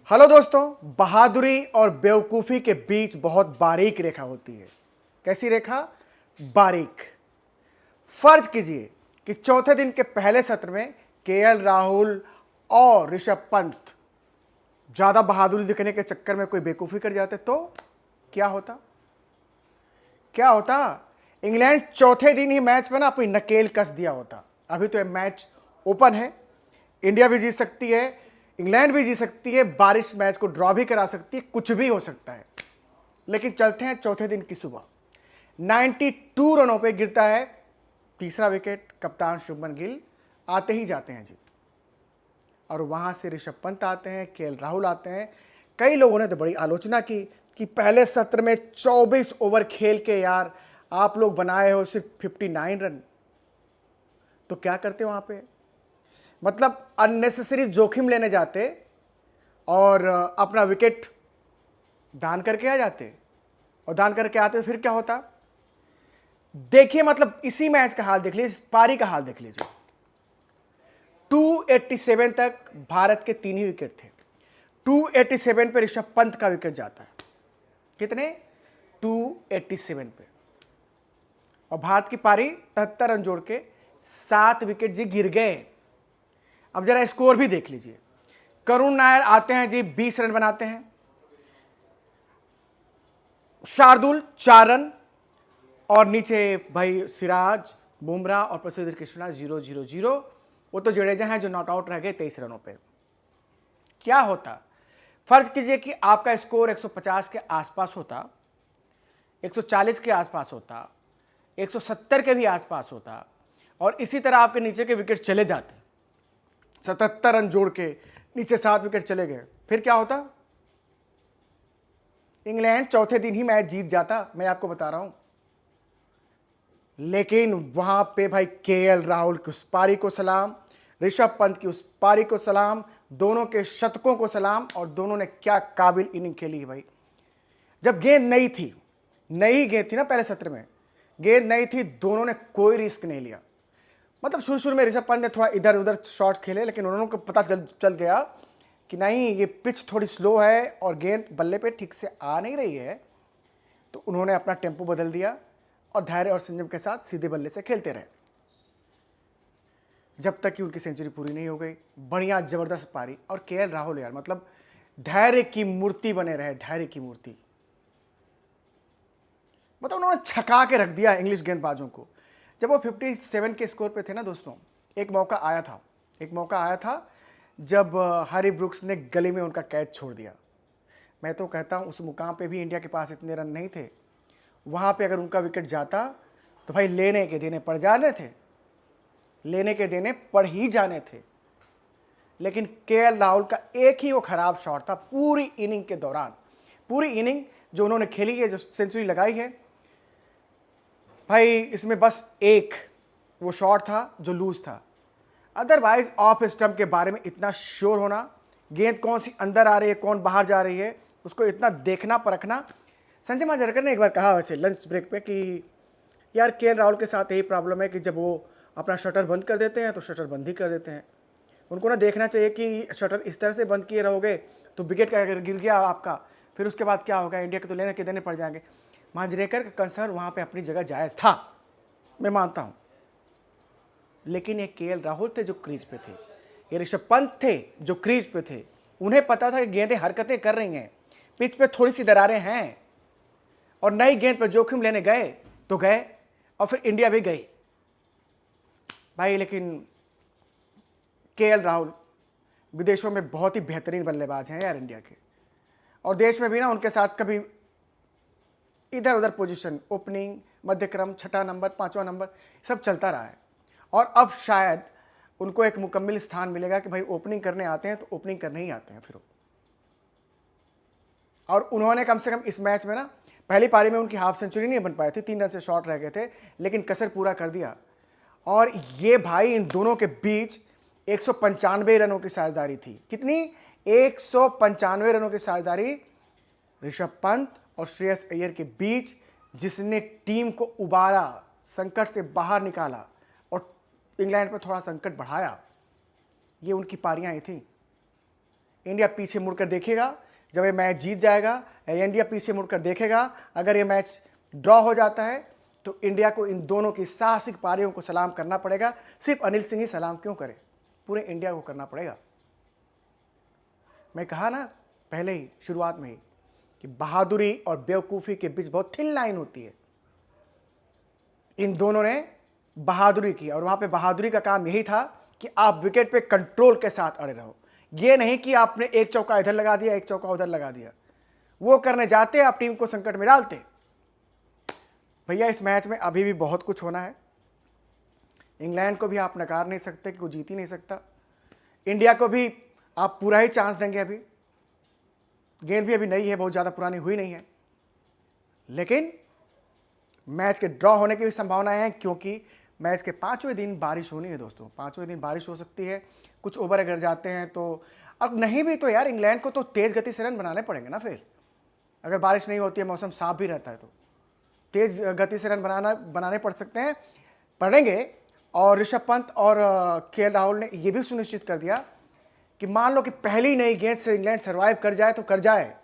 Hello दोस्तों, बहादुरी और बेवकूफ़ी के बीच बहुत बारीक रेखा होती है। कैसी रेखा? बारीक। फर्ज कीजिए कि चौथे दिन के पहले सत्र में केएल राहुल और ऋषभ पंत ज़्यादा बहादुरी दिखने के चक्कर में कोई बेवकूफ़ी कर जाते तो क्या होता? क्या होता? इंग्लैंड चौथे दिन ही मैच में ना अपनी नकेल कस दिया होता। अभी तो ये मैच ओपन है, इंडिया भी जीत सकती है, इंग्लैंड भी जीत सकती है, बारिश मैच को ड्रॉ भी करा सकती है, कुछ भी हो सकता है। लेकिन चलते हैं चौथे दिन की सुबह। 92 रनों पे गिरता है तीसरा विकेट। कप्तान शुभमन गिल आते ही जाते हैं जी, और वहां से ऋषभ पंत आते हैं, केएल राहुल आते हैं। कई लोगों ने तो बड़ी आलोचना की कि पहले सत्र में 24 ओवर खेल के यार आप लोग बनाए हो सिर्फ 59 रन, तो क्या करते वहां पे? मतलब अननेसेसरी जोखिम लेने जाते और अपना विकेट दान करके आ जाते, और दान करके आते तो फिर क्या होता? देखिए, मतलब इसी मैच का हाल देख लीजिए, इस पारी का हाल देख लीजिए। 287 तक भारत के 3 ही विकेट थे। 287 पे ऋषभ पंत का विकेट जाता है। कितने? 287 पे। और भारत की पारी 73 रन जोड़ के 7 विकेट जी गिर गए। अब जरा स्कोर भी देख लीजिए। करुण नायर आते हैं जी, 20 रन बनाते हैं। शार्दुल 4 रन, और नीचे भाई सिराज, बुमराह और प्रसिद्ध कृष्णा 0-0-0। वो तो जडेजा हैं जो नॉट आउट रह गए 23 रनों पे। क्या होता? फर्ज कीजिए कि आपका स्कोर 150 के आसपास होता, 140 के आसपास होता, 170 के भी आसपास होता, और इसी तरह आपके नीचे के विकेट चले जाते, 77 रन जोड़ के नीचे 7 विकेट चले गए, फिर क्या होता? इंग्लैंड चौथे दिन ही मैच जीत जाता, मैं आपको बता रहा हूं। लेकिन वहां पे भाई केएल राहुल की उस पारी को सलाम, ऋषभ पंत की उस पारी को सलाम, दोनों के शतकों को सलाम, और दोनों ने क्या काबिल इनिंग खेली है भाई। जब गेंद नई थी, नई गेंद थी ना, पहले सत्र में गेंद नई थी, दोनों ने कोई रिस्क नहीं लिया। मतलब शुरू शुरू में ऋषभ पंत ने थोड़ा इधर उधर शॉट्स खेले, लेकिन उन्होंने को पता चल गया कि नहीं, ये पिच थोड़ी स्लो है और गेंद बल्ले पे ठीक से आ नहीं रही है, तो उन्होंने अपना टेम्पो बदल दिया और धैर्य और संयम के साथ सीधे बल्ले से खेलते रहे जब तक कि उनकी सेंचुरी पूरी नहीं हो गई। बढ़िया जबरदस्त पारी, और केएल राहुल यार मतलब धैर्य की मूर्ति बने रहे, धैर्य की मूर्ति। मतलब उन्होंने छका के रख दिया इंग्लिश गेंदबाजों को। जब वो 57 के स्कोर पे थे ना दोस्तों, एक मौका आया था, जब हैरी ब्रुक्स ने गले में उनका कैच छोड़ दिया। मैं तो कहता हूं उस मुकाम पे भी इंडिया के पास इतने रन नहीं थे। वहां पे अगर उनका विकेट जाता तो भाई लेने के देने पड़ जाने थे, लेने के देने पड़ ही जाने थे। लेकिन केएल राहुल का एक ही वो खराब शॉट था पूरी इनिंग के दौरान। पूरी इनिंग जो उन्होंने खेली है, जो सेंचुरी लगाई है भाई, इसमें बस एक वो शॉट था जो लूज था। अदरवाइज ऑफ स्टंप के बारे में इतना श्योर होना, गेंद कौन सी अंदर आ रही है कौन बाहर जा रही है, उसको इतना देखना परखना। संजय मांजरेकर ने एक बार कहा वैसे लंच ब्रेक पे कि यार केएल राहुल के साथ यही प्रॉब्लम है कि जब वो अपना शटर बंद कर देते हैं तो शटर बंद ही कर देते हैं। उनको ना देखना चाहिए कि शटर इस तरह से बंद किए रहोगे तो विकेट का अगर गिर गया आपका, फिर उसके बाद क्या होगा, इंडिया के तो लेने के देने पड़ जाएंगे। मांजरेकर का कंसर्न वहाँ पे अपनी जगह जायज़ था, मैं मानता हूँ। लेकिन ये केएल राहुल थे जो क्रीज पे थे, ये ऋषभ पंत थे जो क्रीज पे थे। उन्हें पता था कि गेंदें हरकतें कर रही हैं, पिच पे थोड़ी सी दरारें हैं, और नई गेंद पर जोखिम लेने गए तो गए, और फिर इंडिया भी गई भाई। लेकिन केएल राहुल विदेशों में बहुत ही बेहतरीन बल्लेबाज हैं यार इंडिया के, और देश में भी ना उनके साथ कभी इधर उधर पोजीशन, ओपनिंग, मध्यक्रम, छठा नंबर, पांचवा नंबर, सब चलता रहा है। और अब शायद उनको एक मुकम्मल स्थान मिलेगा कि भाई ओपनिंग करने आते हैं तो ओपनिंग करने ही आते हैं फिर। और उन्होंने कम से कम इस मैच में ना, पहली पारी में उनकी हाफ सेंचुरी नहीं बन पाए थे, 3 रन से शॉर्ट रह गए थे, लेकिन कसर पूरा कर दिया। और ये भाई इन दोनों के बीच 195 रनों की साझेदारी थी। कितनी? 195 रनों की साझेदारी ऋषभ पंत और श्रेयस अय्यर के बीच, जिसने टीम को उबारा, संकट से बाहर निकाला और इंग्लैंड पर थोड़ा संकट बढ़ाया। ये उनकी पारियां ही थी। इंडिया पीछे मुड़कर देखेगा जब ये मैच जीत जाएगा, इंडिया पीछे मुड़कर देखेगा अगर ये मैच ड्रॉ हो जाता है तो इंडिया को इन दोनों की साहसिक पारियों को सलाम करना पड़ेगा। सिर्फ अनिल सिंह ही सलाम क्यों करे, पूरे इंडिया को करना पड़ेगा। मैं कहा ना पहले ही शुरुआत में ही कि बहादुरी और बेवकूफ़ी के बीच बहुत थिन लाइन होती है। इन दोनों ने बहादुरी की और वहां पे बहादुरी का काम यही था कि आप विकेट पे कंट्रोल के साथ अड़े रहो, ये नहीं कि आपने एक चौका इधर लगा दिया एक चौका उधर लगा दिया। वो करने जाते आप टीम को संकट में डालते। भैया इस मैच में अभी भी बहुत कुछ होना है। इंग्लैंड को भी आप नकार नहीं सकते कि वो जीत ही नहीं सकता। इंडिया को भी आप पूरा ही चांस देंगे। अभी गेंद भी अभी नई है, बहुत ज़्यादा पुरानी हुई नहीं है, लेकिन मैच के ड्रॉ होने की भी संभावनाएं हैं क्योंकि मैच के 5वें दिन बारिश होनी है दोस्तों। 5वें दिन बारिश हो सकती है, कुछ ओवर अगर जाते हैं तो, अब नहीं भी तो यार इंग्लैंड को तो तेज़ गति से रन बनाने पड़ेंगे ना। फिर अगर बारिश नहीं होती है, मौसम साफ भी रहता है तो तेज़ गति से रन बनाने पड़ सकते हैं, पड़ेंगे। और ऋषभ पंत और के राहुल ने यह भी सुनिश्चित कर दिया कि मान लो कि पहली नई गेंद से इंग्लैंड सर्वाइव कर जाए तो कर जाए,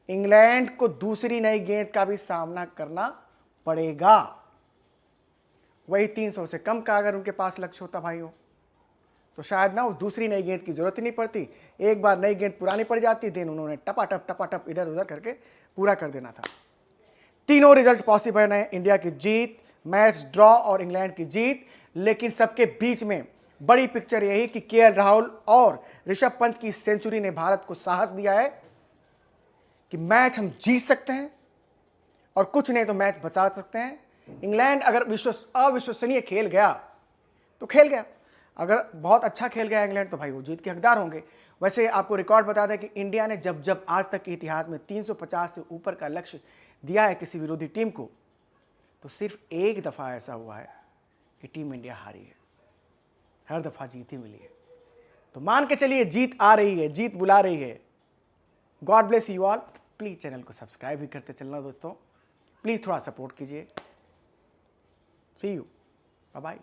इंग्लैंड को दूसरी नई गेंद का भी सामना करना पड़ेगा। वही 300 से कम का अगर उनके पास लक्ष्य होता भाइयों तो शायद ना वो दूसरी नई गेंद की जरूरत ही नहीं पड़ती। एक बार नई गेंद पुरानी पड़ जाती, देन उन्होंने टपाटप इधर उधर करके पूरा कर देना था। तीनों रिजल्ट पॉसिबल है, इंडिया की जीत, मैच ड्रॉ और इंग्लैंड की जीत। लेकिन सबके बीच में बड़ी पिक्चर यही कि केएल राहुल और ऋषभ पंत की सेंचुरी ने भारत को साहस दिया है कि मैच हम जीत सकते हैं और कुछ नहीं तो मैच बचा सकते हैं। इंग्लैंड अगर अविश्वसनीय खेल गया तो खेल गया, अगर बहुत अच्छा खेल गया इंग्लैंड तो भाई वो जीत के हकदार होंगे। वैसे आपको रिकॉर्ड बता दें कि इंडिया ने जब जब आज तक के इतिहास में 350 से ऊपर का लक्ष्य दिया है किसी विरोधी टीम को, तो सिर्फ एक दफ़ा ऐसा हुआ है कि टीम इंडिया हारी है, हर दफ़ा जीत ही मिली है। तो मान के चलिए जीत आ रही है, जीत बुला रही है। God bless you all. Please channel को सब्सक्राइब भी करते चलना दोस्तों, प्लीज़ थोड़ा सपोर्ट कीजिए। सी यू, बाय बाय।